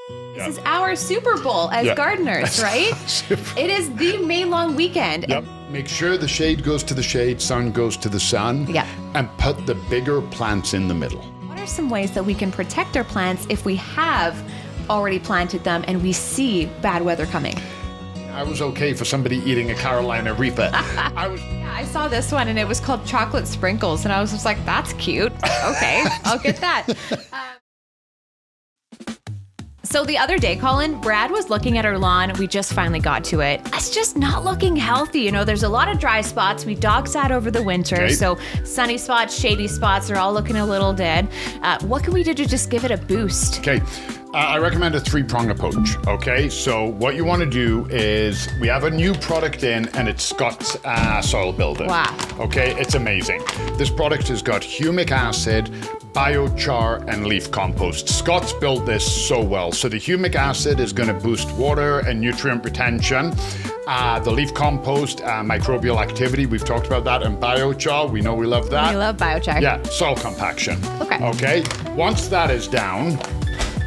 This is our Super Bowl as gardeners, right? It is the May long weekend. Yep. Make sure the shade goes to the shade, sun goes to the sun. Yep. And put the bigger plants in the middle. What are some ways that we can protect our plants if we have already planted them and we see bad weather coming? I was okay for somebody eating a Carolina Reaper. I saw this one and it was called chocolate sprinkles and I was just like, that's cute. Okay, I'll get that. So the other day, Colin, Brad was looking at our lawn. We just finally got to it. It's just not looking healthy. You know, there's a lot of dry spots. We dog sat over the winter. Okay. So sunny spots, shady spots are all looking a little dead. What can we do to just give it a boost? Okay. I recommend a 3-prong approach, okay? So what you want to do is, we have a new product in, and it's Scott's Soil Builder. Wow. Okay, it's amazing. This product has got humic acid, biochar, and leaf compost. Scott's built this so well. So the humic acid is going to boost water and nutrient retention. The leaf compost, microbial activity, we've talked about that, and biochar, we know we love that. We love biochar. Yeah, soil compaction. Okay. Okay, once that is down,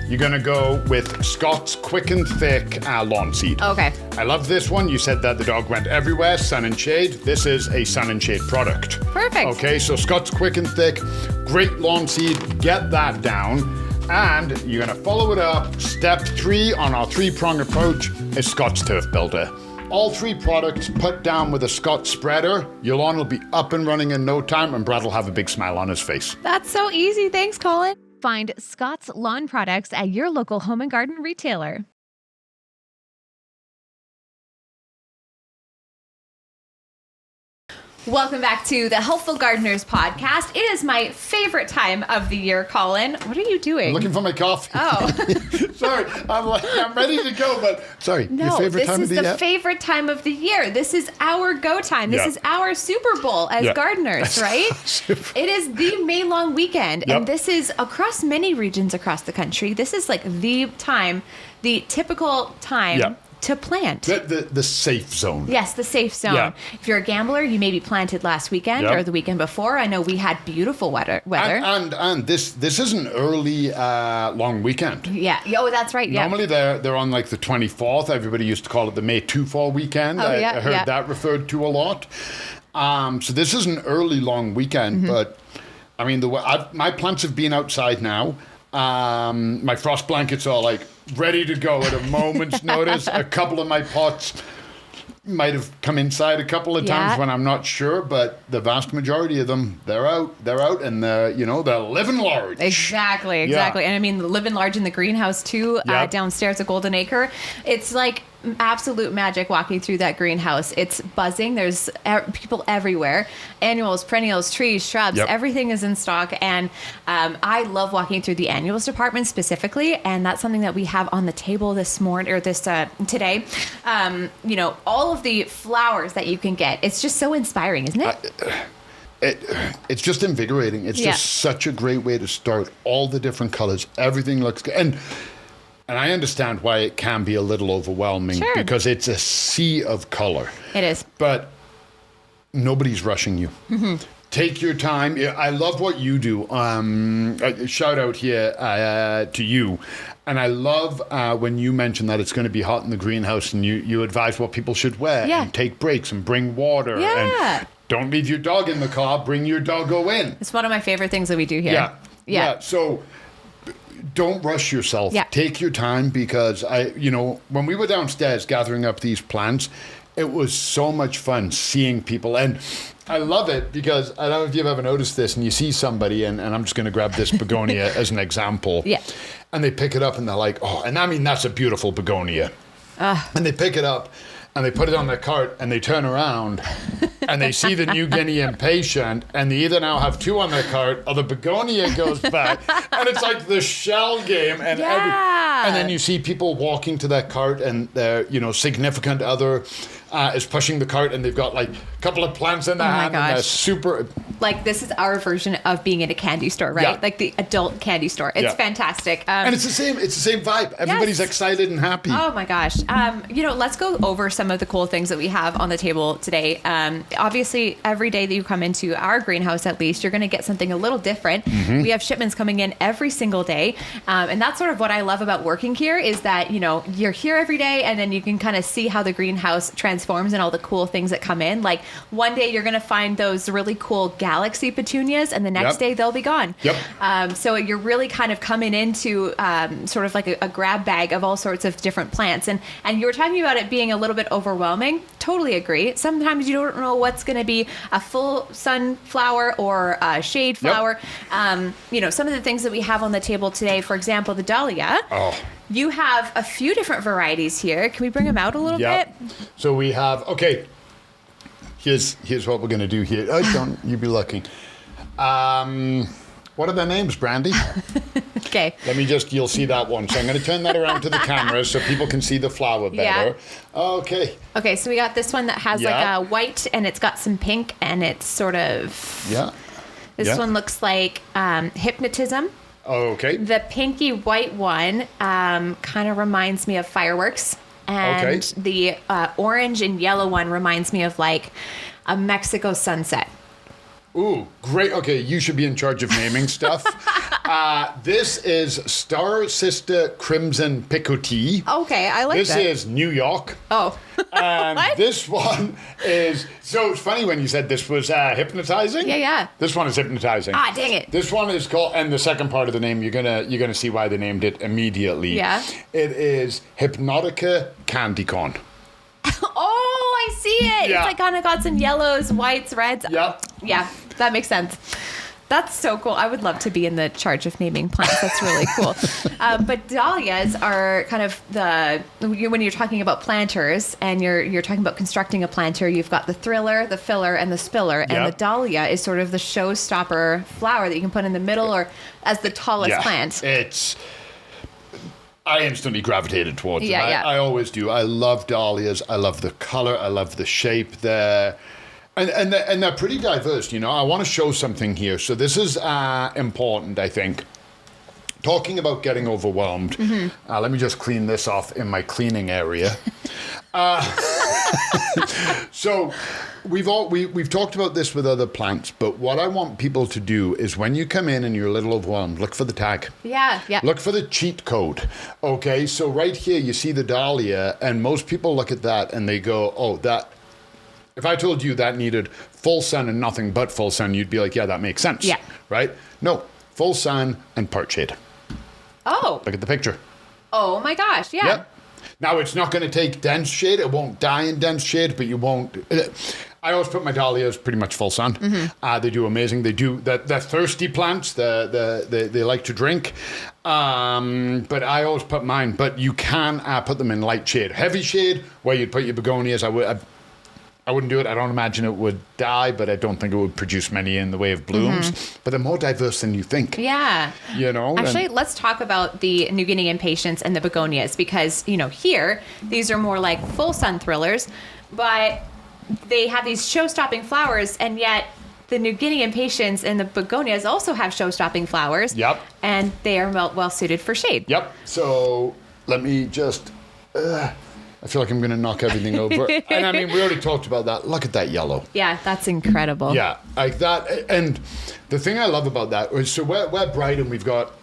you're gonna go with Scott's Quick and Thick Lawn Seed. Okay. I love this one. You said that the dog went everywhere, sun and shade. This is a sun and shade product. Perfect. Okay, so Scott's Quick and Thick, great lawn seed, get that down. And you're gonna follow it up. Step 3 on our 3-prong approach is Scott's Turf Builder. All 3 products put down with a Scott spreader. Your lawn will be up and running in no time, and Brad will have a big smile on his face. That's so easy. Thanks, Colin. Find Scott's Lawn Products at your local home and garden retailer. Welcome back to the Helpful Gardeners podcast. It is my favorite time of the year, Colin. What are you doing? I'm looking for my coffee. Oh. Sorry, I'm ready to go, but sorry, No, your favorite time of the year? this is the favorite time of the year. This is our go time. This Yeah. is our Super Bowl as Yeah. gardeners, right? It is the May long weekend, Yep. and this is across many regions across the country. This is like the time, the typical time Yeah. to plant. The safe zone. Yes, the safe zone. Yeah. If you're a gambler, you maybe planted last weekend Yep. or the weekend before. I know we had beautiful weather. And this is an early long weekend. Yeah. Oh, that's right. Yeah. Normally they're on like the 24th. Everybody used to call it the May 2-4 weekend. Oh, yeah, I heard yeah. that referred to a lot. So this is an early long weekend, Mm-hmm. but I mean my plants have been outside now. My frost blankets are like ready to go at a moment's notice. A couple of my pots might have come inside a couple of times Yeah. when I'm not sure, but the vast majority of them, they're out, and they're living large. Exactly. And I mean, living large in the greenhouse too, Yep. downstairs at Golden Acre. It's like absolute magic walking through that greenhouse. It's buzzing. There's people everywhere. Annuals, perennials, trees, shrubs, Yep. everything is in stock. And I love walking through the annuals department specifically. And that's something that we have on the table this morning or this today. All of the flowers that you can get. It's just so inspiring, isn't it? It's just invigorating. It's Yeah. just such a great way to start. All the different colors, everything looks good. And I understand why it can be a little overwhelming Sure. because it's a sea of color. It is. But nobody's rushing you. Mm-hmm. Take your time. I love what you do. Shout out here to you. And I love when you mention that it's going to be hot in the greenhouse and you advise what people should wear Yeah. and take breaks and bring water. Yeah. And don't leave your dog in the car. Bring your doggo in. It's one of my favorite things that we do here. Yeah. So don't rush yourself. Yeah. Take your time because when we were downstairs gathering up these plants, it was so much fun seeing people. And I love it because I don't know if you've ever noticed this and you see somebody and I'm just going to grab this begonia as an example. Yeah. And they pick it up and they're like, oh, and I mean, that's a beautiful begonia. And they pick it up and they put it on their cart and they turn around and they see the New Guinea impatient and they either now have 2 on their cart or the begonia goes back and it's like the shell game and and then you see people walking to that cart and their significant other is pushing the cart and they've got like a couple of plants in their hand and they're super. Like, this is our version of being in a candy store, right? Yeah. Like the adult candy store. It's fantastic. And it's the same vibe. Everybody's excited and happy. Oh my gosh. Let's go over some of the cool things that we have on the table today. Obviously, every day that you come into our greenhouse, at least, you're going to get something a little different. We have shipments coming in every single day. And that's sort of what I love about working here is that, you're here every day and then you can kind of see how the greenhouse transforms and all the cool things that come in. Like one day you're going to find those really cool galaxy petunias and the next day they'll be gone. So you're really kind of coming into sort of like a grab bag of all sorts of different plants. And you were talking about it being a little bit overwhelming. Totally agree. Sometimes you don't know what's going to be a full sunflower or a shade flower. Some of the things that we have on the table today, for example, the dahlia. Oh. You have a few different varieties here. Can we bring them out a little bit? So we have, here's what we're going to do here. Oh, don't you be looking. What are their names, Brandy? Okay. You'll see that one. So I'm going to turn that around to the camera so people can see the flower better. Okay. Okay, so we got this one that has like a white and it's got some pink and it's sort of... This one looks like hypnotism. Okay. The pinky white one kind of reminds me of fireworks. And the orange and yellow one reminds me of like a Mexico sunset. Ooh, great. Okay, you should be in charge of naming stuff. This is Star Sister Crimson Picotee. Okay, I like that. This is New York. Oh. And What? this one is... So it's funny when you said this was hypnotizing. Yeah. This one is hypnotizing. Ah, dang it. This one is called... And the second part of the name, you're gonna see why they named it immediately. Yeah. It is Hypnotica Candy Corn. Oh, I see it. Yeah. It's like kind of got some yellows, whites, reds. Yep. Yeah, that makes sense. That's so cool. I would love to be in the charge of naming plants. That's really cool. But dahlias are kind of when you're talking about planters and you're talking about constructing a planter, you've got the thriller, the filler, and the spiller. And the dahlia is sort of the showstopper flower that you can put in the middle or as the tallest plant. I instantly gravitated towards it. Yeah. I always do. I love dahlias. I love the color. I love the shape there. And they're pretty diverse, I want to show something here. So this is important, I think. Talking about getting overwhelmed. Let me just clean this off in my cleaning area. So we've talked about this with other plants, but what I want people to do is when you come in and you're a little overwhelmed, look for the tag. Yeah. Look for the cheat code. Okay, so right here you see the dahlia, and most people look at that and they go, oh, that... If I told you that needed full sun and nothing but full sun, you'd be like, yeah, that makes sense. Yeah. Right? No, full sun and part shade. Oh. Look at the picture. Oh my gosh, yeah. Yep. Now, it's not going to take dense shade. It won't die in dense shade, but you won't... I always put my dahlias pretty much full sun. They do amazing. They do... They're thirsty plants. They like to drink. But I always put mine. But you can put them in light shade. Heavy shade, where you'd put your begonias, I wouldn't do it. I don't imagine it would die, but I don't think it would produce many in the way of blooms. But they're more diverse than you think. Yeah. Actually, let's talk about the New Guinea impatiens and the begonias because, here, these are more like full sun thrillers, but they have these show-stopping flowers, and yet the New Guinea impatiens and the begonias also have show-stopping flowers. Yep. And they are well suited for shade. Yep. So let me just... I feel like I'm going to knock everything over. And I mean, we already talked about that. Look at that yellow. Yeah, that's incredible. Yeah, like that. And the thing I love about that is, so we're bright and we've got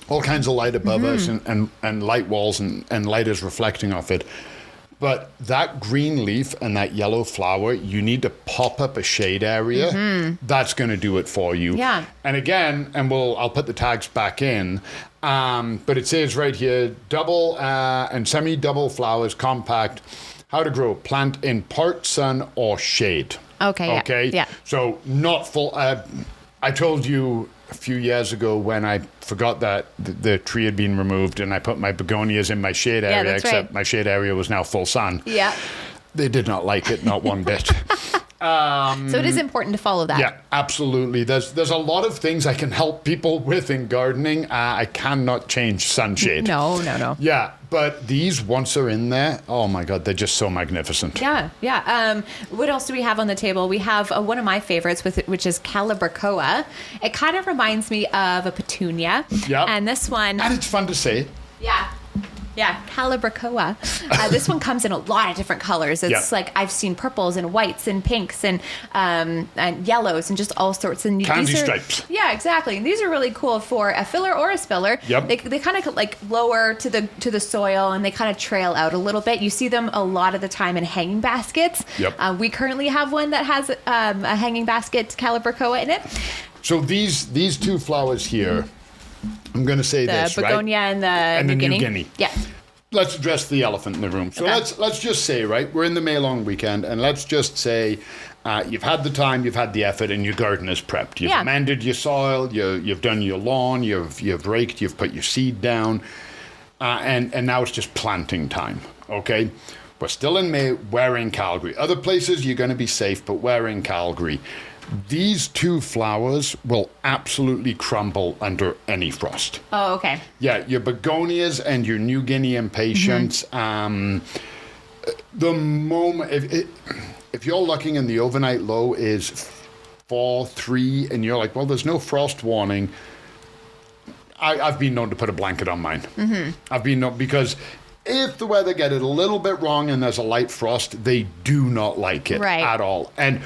all kinds of light above us and light walls and light is reflecting off it. But that green leaf and that yellow flower, you need to pop up a shade area. That's going to do it for you. Yeah. And again, I'll put the tags back in. But it says right here, double and semi-double flowers, compact, how to grow, plant in part sun or shade. Okay. Yeah. So not full. I told you a few years ago when I forgot that the tree had been removed and I put my begonias in my shade area, that's except right. my shade area was now full sun. Yeah. They did not like it, not one bit. So it is important to follow that. Yeah, absolutely. There's a lot of things I can help people with in gardening. I cannot change sunshade. No. Yeah, but these, once they're in there, oh my God, they're just so magnificent. Yeah. What else do we have on the table? We have one of my favorites, which is Calibrachoa. It kind of reminds me of a petunia. Yeah. And this one... And it's fun to say. Yeah, Calibrachoa. This one comes in a lot of different colors. It's like I've seen purples and whites and pinks and yellows and just all sorts. And Candy stripes. Yeah, exactly. And these are really cool for a filler or a spiller. Yep. They kind of like lower to the soil and they kind of trail out a little bit. You see them a lot of the time in hanging baskets. Yep. We currently have one that has a hanging basket Calibrachoa in it. So these two flowers here, I'm going to say this, right? The begonia and the New Guinea. Yeah. Let's address the elephant in the room. So let's just say, right, we're in the May long weekend, and let's just say you've had the time, you've had the effort, and your garden is prepped. You've amended your soil, you've done your lawn, you've raked, you've put your seed down, and now it's just planting time, okay? We're still in May, we're in Calgary. Other places, you're going to be safe, but we're in Calgary. These two flowers will absolutely crumble under any frost. Oh, okay. Yeah, your begonias and your New Guinea impatiens. The moment if you're looking and the overnight low is 4-3 and you're like, well, there's no frost warning. I've been known to put a blanket on mine. I've been known because if the weather get it a little bit wrong and there's a light frost, they do not like it at all. And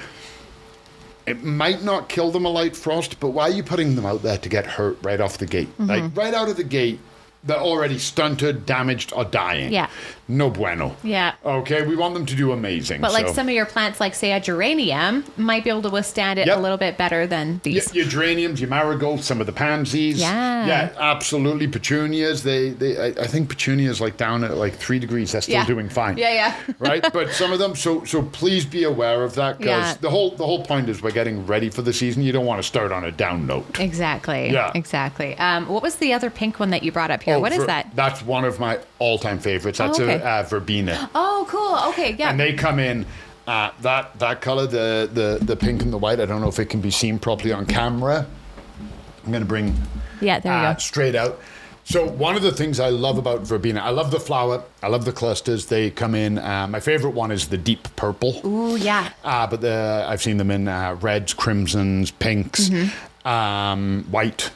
it might not kill them a light frost, but why are you putting them out there to get hurt right off the gate? Like right out of the gate, they're already stunted, damaged, or dying. Yeah. No bueno. Yeah. Okay, we want them to do amazing. But like some of your plants, like say a geranium, might be able to withstand it a little bit better than these. Your geraniums, your marigolds, some of the pansies. Yeah. Yeah, absolutely. Petunias, I think petunias like down at like 3 degrees, they're still doing fine. Yeah. Right? But some of them, so please be aware of that because the whole point is we're getting ready for the season. You don't want to start on a down note. Exactly. Yeah. Exactly. What was the other pink one that you brought up here? What is that? That's one of my all-time favorites. That's a verbena. Oh, cool. Okay, yeah. And they come in that color, the pink and the white. I don't know if it can be seen properly on camera. I'm going to bring there you go. straight out. So one of the things I love about verbena, I love the flower, I love the clusters. They come in. My favorite one is the deep purple. Ooh, yeah. But I've seen them in reds, crimsons, pinks, white.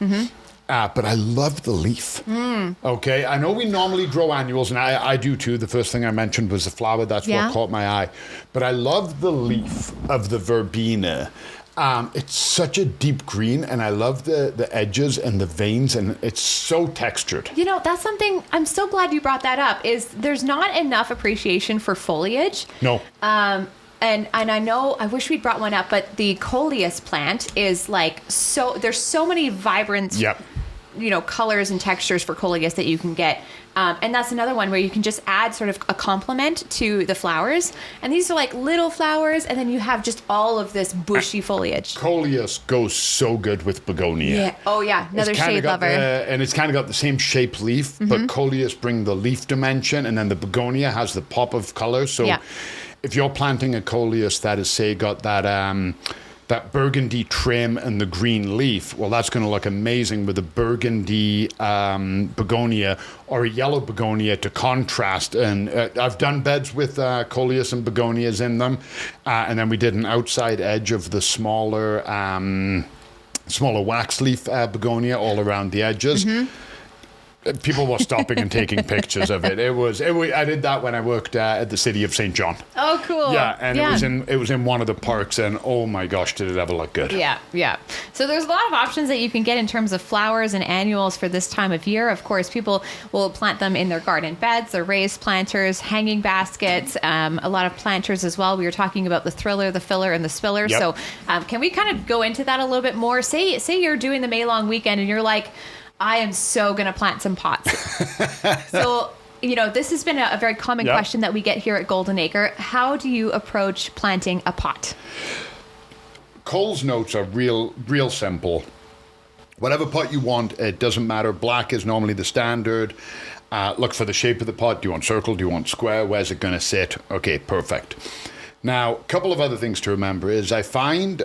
But I love the leaf. Okay, I know we normally grow annuals, and I do too. The first thing I mentioned was the flower. That's what caught my eye. But I love the leaf of the verbena. It's such a deep green, and I love the edges and the veins, and it's so textured. You know, that's something, I'm so glad you brought that up, is there's not enough appreciation for foliage. No. And I know, I wish we'd brought one up, but the coleus plant is like there's so many vibrant colors and textures for coleus that you can get. And that's another one where you can just add sort of a complement to the flowers. And these are like little flowers, and then you have just all of this bushy foliage. Coleus goes so good with begonia. Yeah. Oh, yeah. Another shade lover. And it's kind of got the same shaped leaf, but coleus bring the leaf dimension, and then the begonia has the pop of color. So if you're planting a coleus that is, say, got that burgundy trim and the green leaf, well, that's going to look amazing with a burgundy begonia or a yellow begonia to contrast. And I've done beds with coleus and begonias in them. And then we did an outside edge of the smaller wax leaf begonia all around the edges. People were stopping and taking pictures of it. I did that when I worked at the city of St. John. Oh, cool. Yeah, and it was in one of the parks, and oh my gosh, did it ever look good. Yeah. So there's a lot of options that you can get in terms of flowers and annuals for this time of year. Of course, people will plant them in their garden beds, their raised planters, hanging baskets, a lot of planters as well. We were talking about the thriller, the filler, and the spiller. Yep. So can we kind of go into that a little bit more? Say you're doing the May long weekend and you're like, I am so going to plant some pots. So, this has been a very common question that we get here at Golden Acre. How do you approach planting a pot? Cole's notes are real simple. Whatever pot you want, it doesn't matter. Black is normally the standard. Look for the shape of the pot. Do you want circle? Do you want square? Where's it going to sit? Okay, perfect. Now, a couple of other things to remember is I find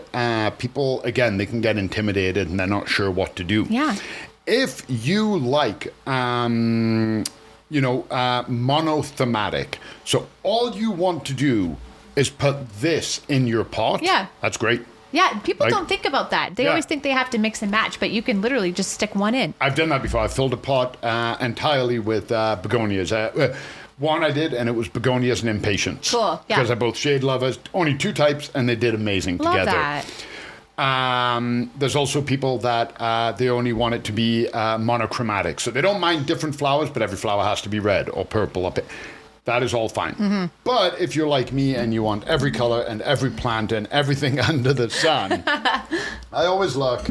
people, again, they can get intimidated and they're not sure what to do. Yeah. If you like, monothematic, so all you want to do is put this in your pot. Yeah. That's great. Yeah, people don't think about that. They always think they have to mix and match, but you can literally just stick one in. I've done that before. I filled a pot entirely with begonias. One I did, and it was begonias and impatiens. Cool, yeah. Because they're both shade lovers. Only 2 types, and they did amazing Love together. that. There's also people that they only want it to be monochromatic. So they don't mind different flowers, but every flower has to be red or purple. That is all fine. Mm-hmm. But if you're like me and you want every color and every plant and everything under the sun, I always look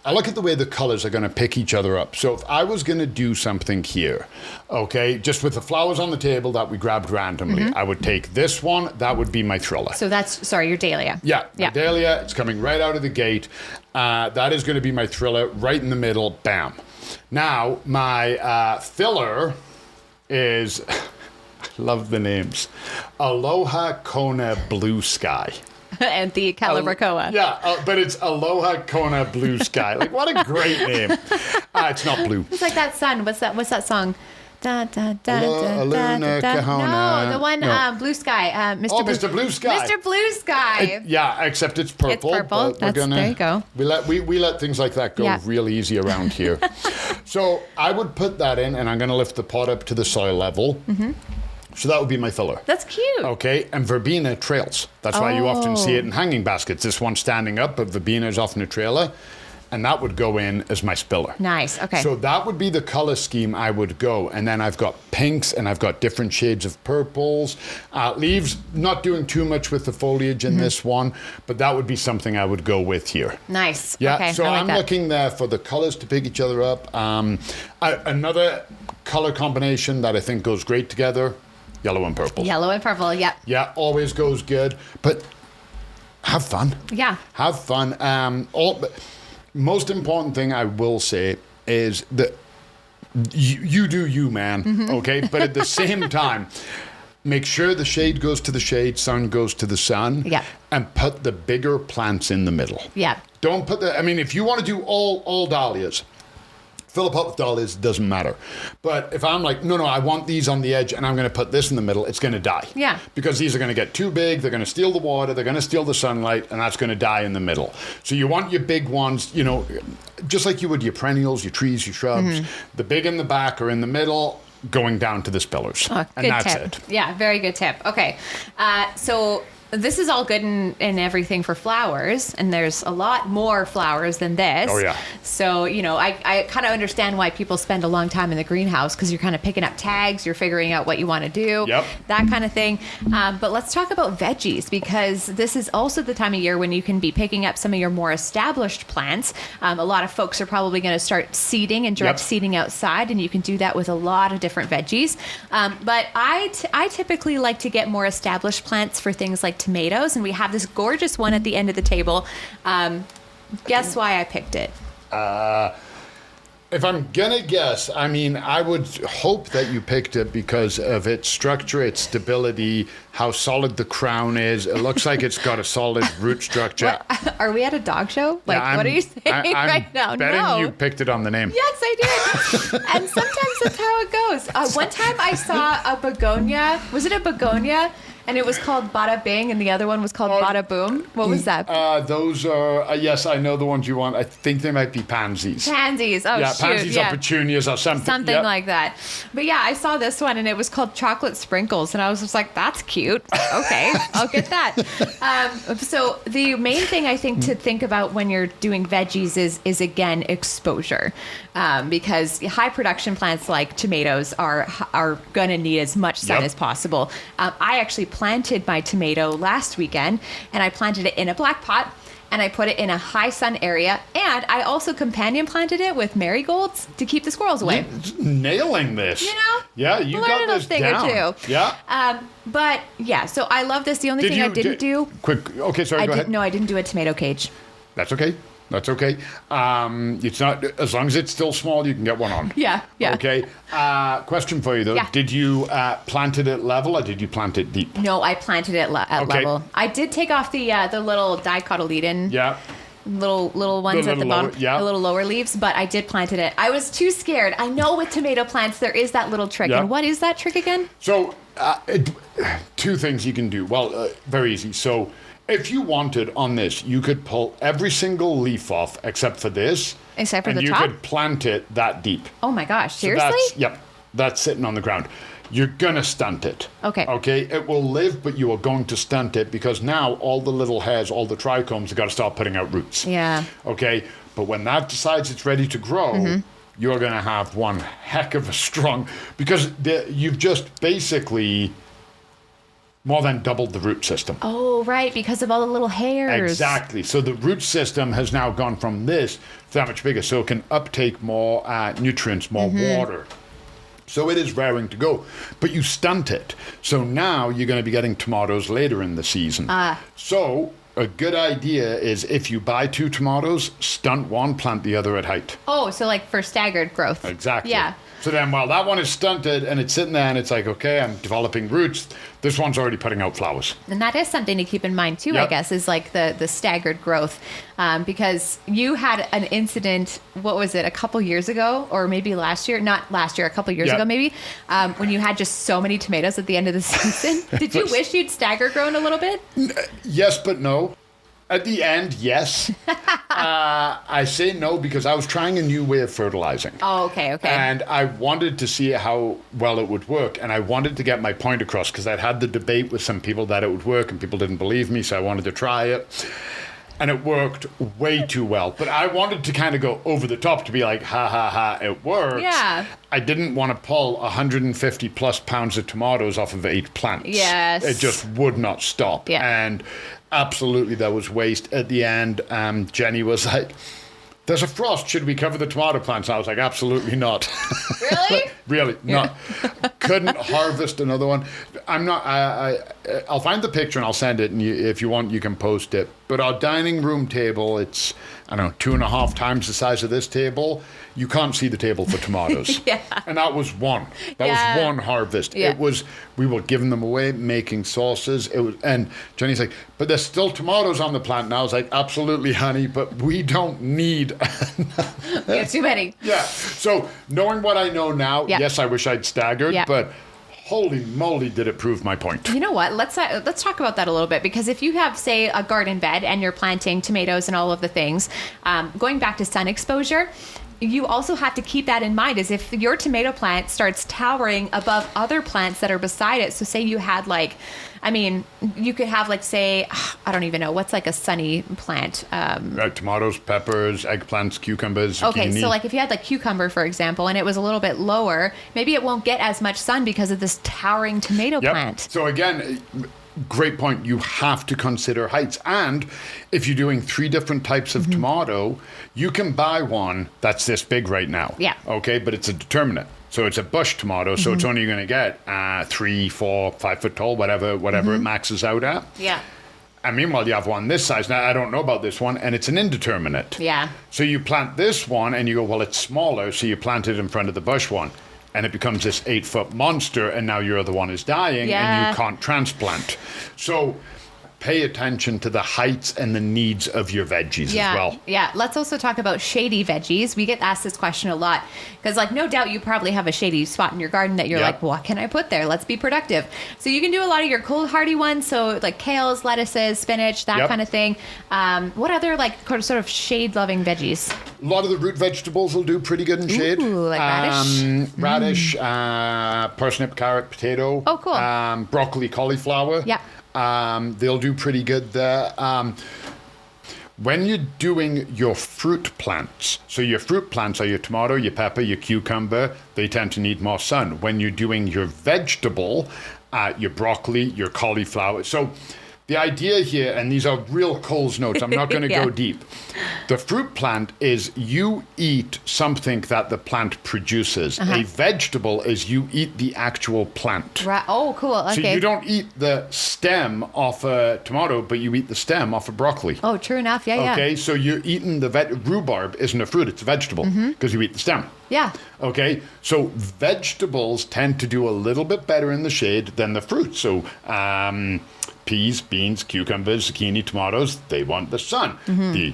I look at the way the colors are going to pick each other up. So if I was going to do something here, okay, just with the flowers on the table that we grabbed randomly, I would take this one. That would be my thriller. So that's, your dahlia. Yeah, my dahlia. It's coming right out of the gate. That is going to be my thriller right in the middle. Bam. Now, my filler is, I love the names, Aloha Kona Blue Sky. And the Calibracoa. But it's Aloha Kona Blue Sky. Like, what a great name. It's not blue. It's like that sun. What's that song? Da, da, da, Aluna Kahona. No, the one, Blue Sky. Mr. Blue Sky. Mr. Blue Sky. Except it's purple. It's purple. There you go. We let things like that go real easy around here. So I would put that in, and I'm going to lift the pot up to the soil level. Mm-hmm. So that would be my filler. That's cute. Okay, and verbena trails. That's why you often see it in hanging baskets. This one standing up, but verbena is often a trailer. And that would go in as my spiller. Nice, okay. So that would be the color scheme I would go. And then I've got pinks and I've got different shades of purples. Leaves, not doing too much with the foliage in this one, but that would be something I would go with here. Nice. Yeah, okay, so I like I'm that. looking there for the colors to pick each other up. Another color combination that I think goes great together, yellow and purple. Yellow and purple, yep. Yeah, always goes good. But have fun. Yeah. Have fun. Most important thing I will say is that you do you, man, okay? But at the same time, make sure the shade goes to the shade, sun goes to the sun, and put the bigger plants in the middle. Yeah. Don't put if you want to do all dahlias, fill a pot with dahlias, doesn't matter. But if I'm like, no, I want these on the edge and I'm going to put this in the middle, it's going to die. Yeah. Because these are going to get too big, they're going to steal the water, they're going to steal the sunlight, and that's going to die in the middle. So you want your big ones, just like you would your perennials, your trees, your shrubs, the big in the back or in the middle, going down to the spillers. Oh, and that's tip. it. Yeah, very good tip. Okay. So this is all good and everything for flowers, and there's a lot more flowers than this. Oh, yeah. So, I kind of understand why people spend a long time in the greenhouse, because you're kind of picking up tags, you're figuring out what you want to do, that kind of thing. But let's talk about veggies, because this is also the time of year when you can be picking up some of your more established plants. A lot of folks are probably going to start seeding and direct seeding outside, and you can do that with a lot of different veggies. But I typically like to get more established plants for things like tomatoes, and we have this gorgeous one at the end of the table. Guess why I picked it? If I'm gonna guess, I would hope that you picked it because of its structure, its stability, how solid the crown is. It looks like it's got a solid root structure. What? Are we at a dog show? What are you saying right now? I'm betting No. you picked it on the name. Yes, I did. And sometimes that's how it goes. One time I saw a begonia. Was it a begonia? And it was called Bada Bing, and the other one was called Bada Boom. What was that? Those are, yes, I know the ones you want. I think they might be pansies. Pansies. Oh, yeah, shoot. Pansies or petunias or something. Something like that. But yeah, I saw this one, and it was called Chocolate Sprinkles, and I was just like, that's cute. Okay, I'll get that. So the main thing I think to think about when you're doing veggies is again, exposure. Because high production plants like tomatoes are going to need as much sun as possible. I actually planted my tomato last weekend, and I planted it in a black pot, and I put it in a high sun area, and I also companion planted it with marigolds to keep the squirrels away. Nailing this. Yeah, you got this thing down. Or two. Yeah. But yeah, so I love this. The only thing I didn't do. Quick. Okay, sorry. Go ahead. No, I didn't do a tomato cage. That's okay. That's okay. It's not, as long as it's still small, you can get one on. Yeah. Okay. Question for you though. Yeah. Did you plant it at level or did you plant it deep? No, I planted it at Okay. level. I did take off the little dicotyledon. Yeah. Little ones at the bottom, yeah. the little lower leaves, but I did plant it. I was too scared. I know with tomato plants there is that little trick. Yeah. And what is that trick again? So, two things you can do. Well, very easy. So, if you wanted on this, you could pull every single leaf off except for this. Except for and the you top? could plant it that deep. Oh my gosh, So seriously? that's sitting on the ground. You're gonna stunt it. Okay. Okay, it will live, but you are going to stunt it because now all the little hairs, all the trichomes, have got to start putting out roots. Yeah. Okay, but when that decides it's ready to grow, you're gonna have one heck of a strong, because you've just basically more than doubled the root system. Oh, right, because of all the little hairs. Exactly. So the root system has now gone from this to that much bigger, so it can uptake more nutrients, more water. So it is raring to go, but you stunt it. So now you're going to be getting tomatoes later in the season. So a good idea is if you buy 2 tomatoes, stunt one, plant the other at height. Oh, so like for staggered growth. Exactly. Yeah. So then while that one is stunted and it's sitting there and it's like, okay, I'm developing roots, this one's already putting out flowers. And that is something to keep in mind too, I Yep. guess, is like the staggered growth. Because you had an incident, what was it, a couple years ago, or maybe last year? Not last year, a couple years Yep. ago maybe, when you had just so many tomatoes at the end of the season. Did you wish you'd stagger grown a little bit? Yes, but no. At the end, yes. I say no because I was trying a new way of fertilizing. Oh, okay. And I wanted to see how well it would work. And I wanted to get my point across because I'd had the debate with some people that it would work and people didn't believe me. So I wanted to try it. And it worked way too well. But I wanted to kind of go over the top to be like, ha, ha, ha, it works. Yeah. I didn't want to pull 150 plus pounds of tomatoes off of 8 plants. Yes. It just would not stop. Yeah. And absolutely there was waste. At the end, Jenny was like, there's a frost. Should we cover the tomato plants? And I was like, absolutely not. Really? Really, not. Couldn't harvest another one. I'm not. I'll find the picture and I'll send it. And if you want, you can post it. But our dining room table, it's, I don't know, 2.5 times the size of this table. You can't see the table for tomatoes. Yeah. And that was one. That Yeah. was one harvest. Yeah. It was, we were giving them away, making sauces. It was, and Jenny's like, but there's still tomatoes on the plant. And I was like, absolutely, honey, but we don't need. Yeah, too many. Yeah. So knowing what I know now, Yeah. yes, I wish I'd staggered, Yeah. but holy moly, did it prove my point. You know what? Let's talk about that a little bit, because if you have, say, a garden bed and you're planting tomatoes and all of the things, going back to sun exposure, you also have to keep that in mind, as if your tomato plant starts towering above other plants that are beside it. So say you had like, I mean, you could have like, say, I don't even know, what's like a sunny plant? Tomatoes, peppers, eggplants, cucumbers, zucchini. Okay, so like if you had like cucumber, for example, and it was a little bit lower, maybe it won't get as much sun because of this towering tomato Yep. plant. So again, great point. You have to consider heights. And if you're doing 3 different types of tomato, you can buy one that's this big right now. Yeah. Okay, but it's a determinate. So it's a bush tomato, so it's only going to get 3, 4, 5 foot tall, whatever it maxes out at. Yeah. And meanwhile, you have one this size. Now, I don't know about this one, and it's an indeterminate. Yeah. So you plant this one, and you go, well, it's smaller, so you plant it in front of the bush one. And it becomes this 8-foot monster, and now your other one is dying, Yeah. and you can't transplant. So pay attention to the heights and the needs of your veggies as well. Yeah. Let's also talk about shady veggies. We get asked this question a lot because, like, no doubt you probably have a shady spot in your garden that you're Yep. like, what can I put there? Let's be productive. So you can do a lot of your cold hardy ones. So like kales, lettuces, spinach, that Yep. kind of thing. What other like sort of shade loving veggies? A lot of the root vegetables will do pretty good in shade. Ooh, like radish? Parsnip, carrot, potato. Oh, cool. Broccoli, cauliflower. Yep. They'll do pretty good there. When you're doing your fruit plants, so your fruit plants are your tomato, your pepper, your cucumber, they tend to need more sun. When you're doing your vegetable, your broccoli, your cauliflower. So the idea here, and these are real Cole's notes, I'm not going to Yeah. go deep. The fruit plant is you eat something that the plant produces. A vegetable is you eat the actual plant. Right. Oh, cool. Okay. So you don't eat the stem off a tomato, but you eat the stem off a broccoli. Oh, true enough. Yeah, Okay, so you're eating the rhubarb isn't a fruit, it's a vegetable because you eat the stem. yeah. Okay, so vegetables tend to do a little bit better in the shade than the fruit. So peas, beans, cucumbers, zucchini, tomatoes, they want the sun. The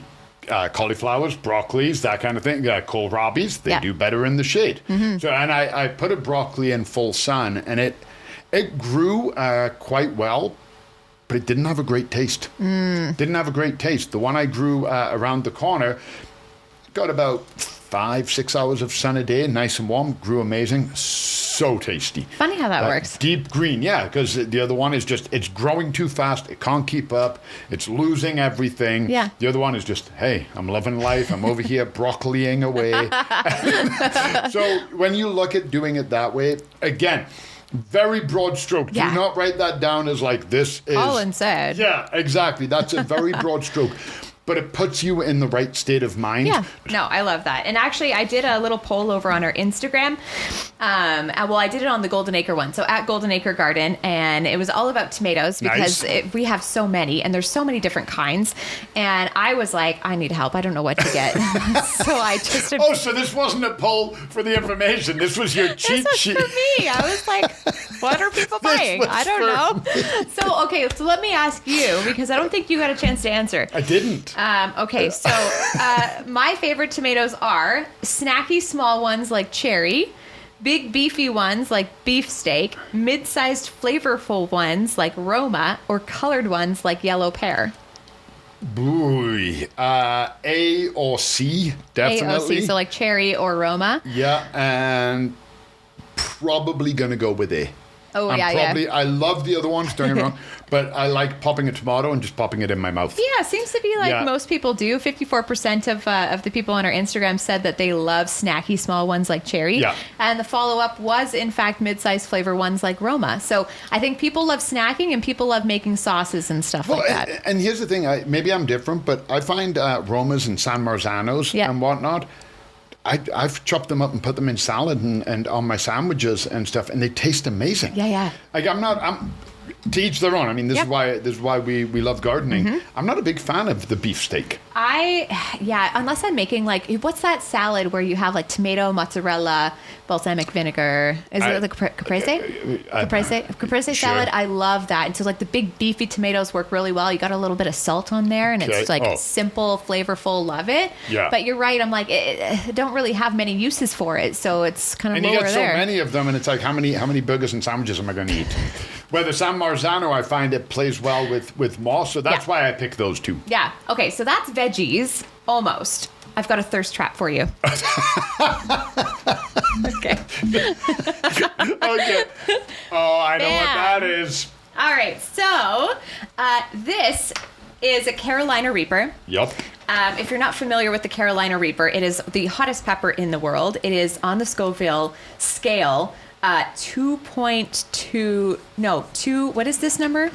cauliflowers, broccolis, that kind of thing, kohlrabis, they Yeah. do better in the shade. So, and I put a broccoli in full sun, and it grew quite well. But it didn't have a great taste. Didn't have a great taste. The one I grew around the corner got about 5-6 hours of sun a day, nice and warm, grew amazing, so tasty. Funny how that works. Deep green, yeah, because the other one is just, it's growing too fast, it can't keep up, it's losing everything. Yeah. The other one is just, hey, I'm loving life, I'm over here broccoliing away. So when you look at doing it that way, again, very broad stroke. Yeah. Do not write that down as like this is... Colin said. Yeah, exactly. That's a very broad stroke. But it puts you in the right state of mind. Yeah, no, I love that. And actually, I did a little poll over on our Instagram. Well, I did it on the Golden Acre one, so at Golden Acre Garden, and it was all about tomatoes because Nice. we have so many, and there's so many different kinds. And I was like, I need help. I don't know what to get. So I just... Oh, so this wasn't a poll for the information. This was your cheat This was sheet. for me. I was like, what are people buying? was I don't know. So, okay, so let me ask you, because I don't think you got a chance to answer. I didn't. Okay, so my favorite tomatoes are snacky small ones like cherry, big beefy ones like beefsteak, mid-sized flavorful ones like Roma, or colored ones like yellow pear. Boy. A or C, definitely. AOC, so like cherry or Roma. Yeah, and probably going to go with A. Oh, yeah. I love the other ones, don't get me wrong, but I like popping a tomato and just popping it in my mouth. Yeah, seems to be like Yeah. most people do. 54% of the people on our Instagram said that they love snacky small ones like cherry. Yeah. And the follow-up was, in fact, mid-sized flavor ones like Roma. So I think people love snacking and people love making sauces and stuff like that. And here's the thing, maybe I'm different, but I find Romas and San Marzanos Yeah. and whatnot, I've chopped them up and put them in salad and on my sandwiches and stuff, and they taste amazing. Yeah. Like I'm to each their own. I mean, this Yep. is why we love gardening. I'm not a big fan of the beefsteak. Unless I'm making like, what's that salad where you have like tomato, mozzarella, balsamic vinegar? Is it the caprese? Caprese Sure. salad. I love that. And so like the big beefy tomatoes work really well. You got a little bit of salt on there, and Okay. it's like Oh. simple, flavorful. Love it. Yeah. But you're right. I'm like, I don't really have many uses for it, so it's kind of And you lower get so there. many of them, and it's like, how many burgers and sandwiches am I going to eat? Where the San Marzano, I find it plays well with moss, so that's Yeah. why I pick those two. Yeah. Okay. So that's veggies. Almost. I've got a thirst trap for you. Okay. Okay. Oh, I know what Bam. that is. All right. So this is a Carolina Reaper. Yup. If you're not familiar with the Carolina Reaper, it is the hottest pepper in the world. It is on the Scoville scale. 2, what is this number?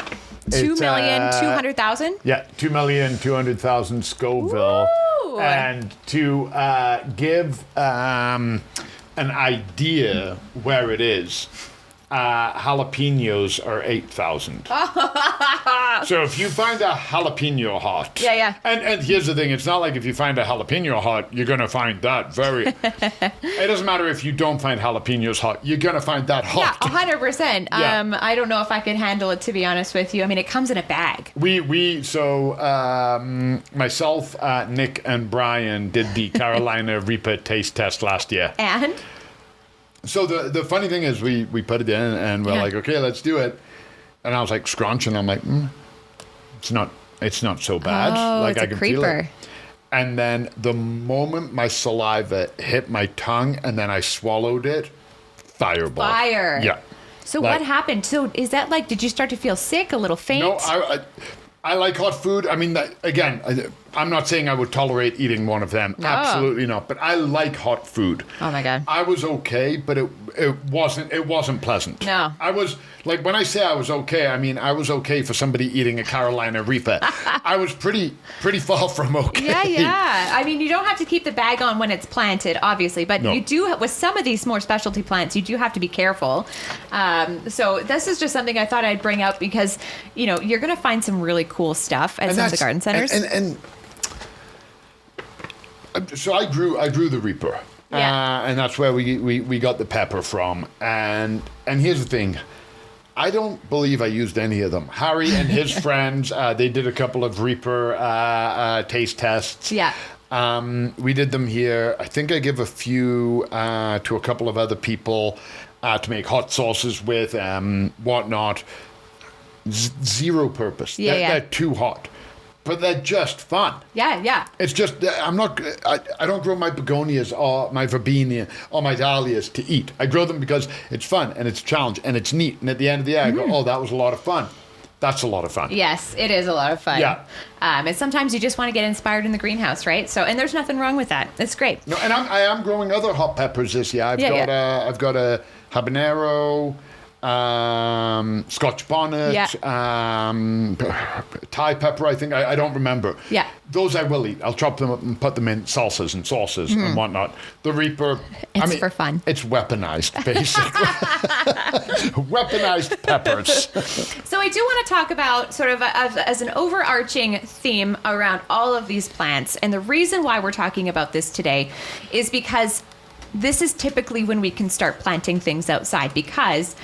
2,200,000? Yeah, 2,200,000 Scoville. Woo! And to give an idea where it is, jalapenos are 8,000. So if you find a jalapeno hot. Yeah. And here's the thing, it's not like if you find a jalapeno hot, you're going to find that very... It doesn't matter if you don't find jalapenos hot, you're going to find that Yeah, hot. 100%. Yeah. I don't know if I could handle it, to be honest with you. I mean, it comes in a bag. Myself, Nick, and Brian did the Carolina Reaper taste test last year. And? So the funny thing is we put it in and we're Yeah. like, okay, let's do it. And I was like scrunching. I'm like, it's not so bad. Oh, like it's I a can feel creeper. it. And then the moment my saliva hit my tongue and then I swallowed it, fireball. Fire. Yeah. So Like- what happened? So is that like, did you start to feel sick, a little faint? No, I like hot food. I mean, I'm not saying I would tolerate eating one of them. No. Absolutely not. But I like hot food. Oh my God. I was okay, but it wasn't pleasant. No. I was like, when I say I was okay, I mean I was okay for somebody eating a Carolina Reaper. I was pretty far from okay. Yeah. I mean, you don't have to keep the bag on when it's planted, obviously, but No. you do, with some of these more specialty plants, you do have to be careful. So this is just something I thought I'd bring up because, you know, you're going to find some really cool stuff at some of the garden centers. And so I grew the Reaper. Yeah. And that's where we got the pepper from. And here's the thing. I don't believe I used any of them. Harry and his friends, they did a couple of Reaper taste tests. Yeah. We did them here. I think I give a few to a couple of other people to make hot sauces with, whatnot. Zero purpose. They're too hot. But they're just fun. Yeah. It's just, I don't grow my begonias or my verbena or my dahlias to eat. I grow them because it's fun and it's a challenge and it's neat. And at the end of the day, I go, oh, that was a lot of fun. That's a lot of fun. Yes, it is a lot of fun. Yeah. And sometimes you just want to get inspired in the greenhouse, right? So, and there's nothing wrong with that. It's great. No, and I am growing other hot peppers this year. I've got a habanero, Scotch bonnet, Thai pepper, I think. I don't remember. Yeah. Those I will eat. I'll chop them up and put them in salsas and sauces and whatnot. The Reaper, It's for fun. It's weaponized, basically. Weaponized peppers. So I do want to talk about sort of as an overarching theme around all of these plants. And the reason why we're talking about this today is because this is typically when we can start planting things outside, because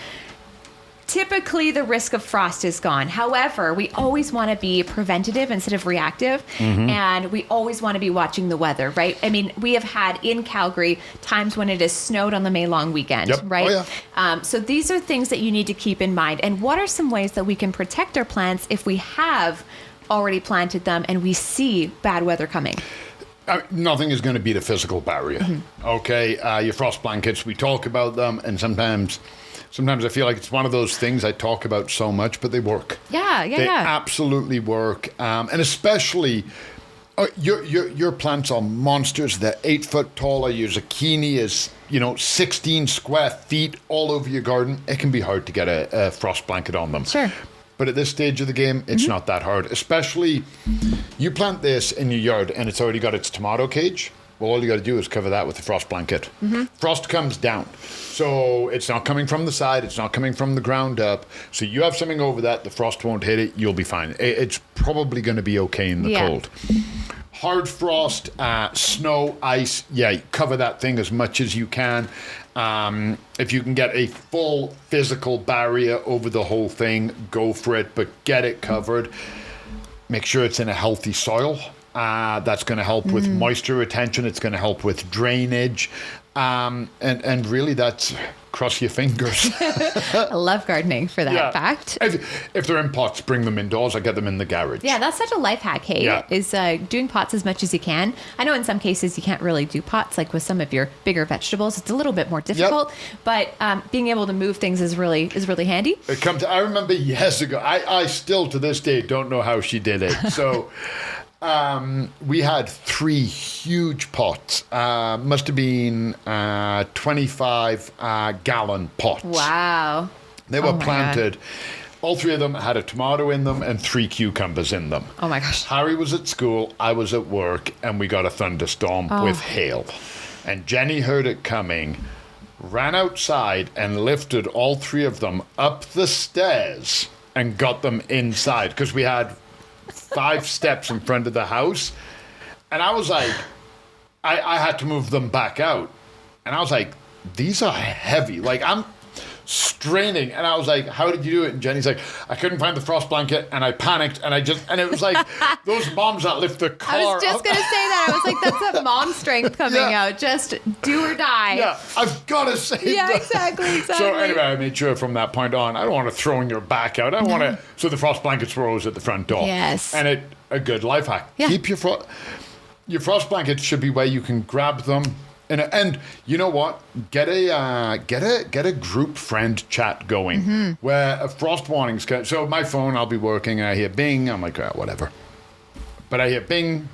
typically the risk of frost is gone. However, we always want to be preventative instead of reactive. And we always want to be watching the weather, right? I mean, we have had in Calgary times when it has snowed on the May long weekend, right? Oh, yeah. So these are things that you need to keep in mind. And what are some ways that we can protect our plants if we have already planted them and we see bad weather coming? Nothing is going to beat a physical barrier. Okay, your frost blankets, we talk about them, and sometimes I feel like it's one of those things I talk about so much, but they work. They absolutely work, and especially your plants are monsters. They're 8 foot tall. Your zucchini is 16 square feet all over your garden. It can be hard to get a frost blanket on them. Sure. But at this stage of the game, it's not that hard. Especially, you plant this in your yard and it's already got its tomato cage. Well, all you got to do is cover that with a frost blanket. Frost comes down. So it's not coming from the side. It's not coming from the ground up. So you have something over that. The frost won't hit it. You'll be fine. It's probably going to be okay in the cold. Hard frost, snow, ice, cover that thing as much as you can. If you can get a full physical barrier over the whole thing, go for it, but get it covered. Make sure it's in a healthy soil. That's going to help with moisture retention. It's going to help with drainage. And really that's cross your fingers. I love gardening for that fact. If they're in pots, bring them indoors. I get them in the garage. Yeah, that's such a life hack, hey, is doing pots as much as you can. I know in some cases you can't really do pots, like with some of your bigger vegetables. It's a little bit more difficult, but being able to move things is really handy. I remember years ago, I still to this day don't know how she did it. So we had 3 huge pots, must have been 25 gallon pots. Wow. They were planted. All 3 of them had a tomato in them and 3 cucumbers in them. Oh my gosh. Harry was at school, I was at work, and we got a thunderstorm with hail. And Jenny heard it coming, ran outside and lifted all 3 of them up the stairs and got them inside, because we had 5 steps in front of the house. And I was like, I had to move them back out. And I was like, these are heavy. Like, I'm straining. And I was like, how did you do it? And Jenny's like, I couldn't find the frost blanket. And I panicked. And it was like those moms that lift the car. I was just going to say that. I was like, that's that mom strength coming out. Just do or die. Yeah, I've got to save them. Yeah, exactly. So anyway, I made sure from that point on, I don't want to throw your back out. I want to. So the frost blankets were always at the front door. Yes. And a good life hack. Yeah. Keep your frost blankets should be where you can grab them. And you know what? Get a group friend chat going where a frost warnings can. So my phone, I'll be working, and I hear bing. I'm like, whatever. But I hear bing,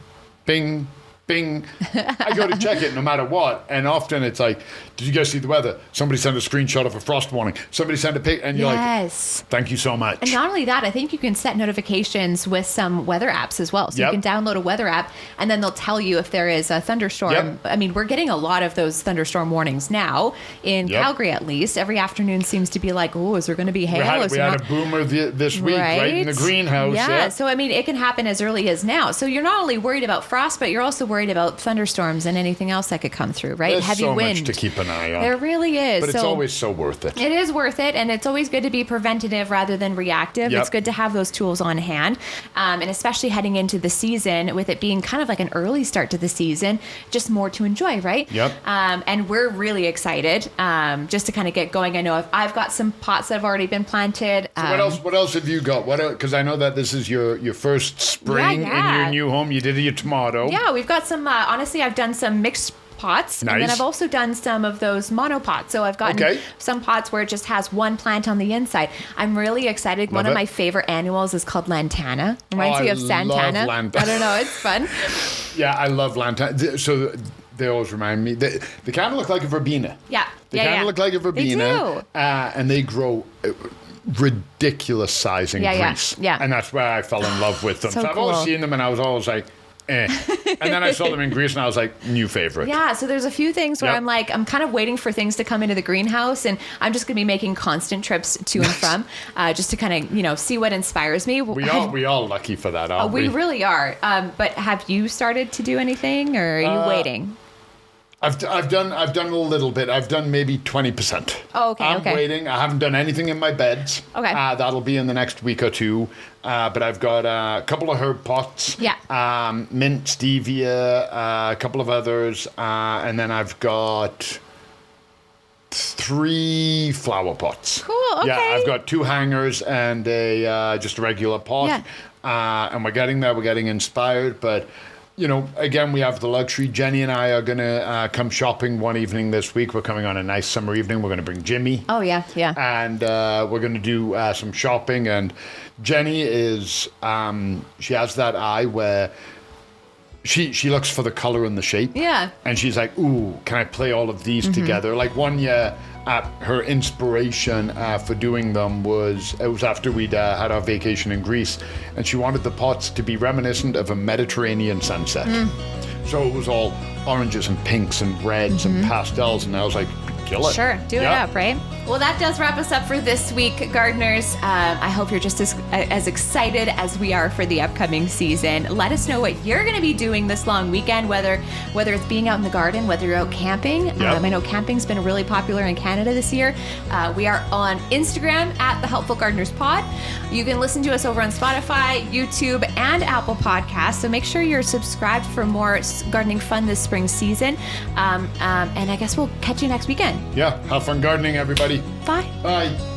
bing, bing. I go to check it no matter what. And often it's like, did you guys see the weather? Somebody sent a screenshot of a frost warning. Somebody sent a pic. And you're like, thank you so much. And not only that, I think you can set notifications with some weather apps as well. So you can download a weather app and then they'll tell you if there is a thunderstorm. Yep. I mean, we're getting a lot of those thunderstorm warnings now in Calgary, at least. Every afternoon seems to be like, oh, is there going to be hail? We had a boomer this week right in the greenhouse. Yeah. So, I mean, it can happen as early as now. So you're not only worried about frost, but you're also worried about thunderstorms and anything else that could come through, right? There's Heavy so wind. much to keep an eye on. There really is. But it's always so worth it. It is worth it, and it's always good to be preventative rather than reactive. It's good to have those tools on hand, and especially heading into the season, with it being kind of like an early start to the season, just more to enjoy, right? Yep. And we're really excited just to kind of get going. I know I've got some pots that have already been planted. So what else have you got? Because I know that this is your first spring in your new home. You did your tomato. Yeah, we've got some, honestly, I've done some mixed pots. Nice. And then I've also done some of those monopots. So I've gotten some pots where it just has one plant on the inside. I'm really excited. One of my favorite annuals is called lantana. Reminds me of Santana. I don't know. It's fun. Yeah, I love lantana. So they always remind me. They kind of look like a verbena. Yeah. They kind of look like a verbena. They do. And they grow ridiculous size in Greece. Yeah. And that's where I fell in love with them. So I've always seen them and I was always like, eh. And then I saw them in Greece and I was like, new favorite. Yeah, so there's a few things where I'm like, I'm kind of waiting for things to come into the greenhouse, and I'm just going to be making constant trips to and from just to kind of, see what inspires me. We all lucky for that, aren't we? We really are. But have you started to do anything, or are you waiting? I've done a little bit. I've done maybe 20%. Oh, okay. I'm waiting. I haven't done anything in my beds. Okay. That'll be in the next week or two. But I've got a couple of herb pots. Yeah. Mint, stevia, a couple of others, and then I've got 3 flower pots. Cool. Okay. Yeah, I've got 2 hangers and just a regular pot. Yeah. And we're getting there. We're getting inspired, but. Again, we have the luxury. Jenny and I are going to come shopping one evening this week. We're coming on a nice summer evening. We're going to bring Jimmy. Oh, yeah. And we're going to do some shopping. And Jenny is, she has that eye where she looks for the color and the shape. Yeah. And she's like, ooh, can I play all of these together? Like one year, her inspiration for doing them was after we'd had our vacation in Greece, and she wanted the pots to be reminiscent of a Mediterranean sunset. So it was all oranges and pinks and reds and pastels, and I was like, kill it. Sure, do it up, right? Well, that does wrap us up for this week, gardeners. I hope you're just as excited as we are for the upcoming season. Let us know what you're going to be doing this long weekend, whether it's being out in the garden, whether you're out camping. I know camping's been really popular in Canada this year. We are on Instagram at The Helpful Gardeners Pod. You can listen to us over on Spotify, YouTube, and Apple Podcasts. So make sure you're subscribed for more gardening fun this spring season. And I guess we'll catch you next weekend. Yeah, have fun gardening, everybody. Bye. Bye.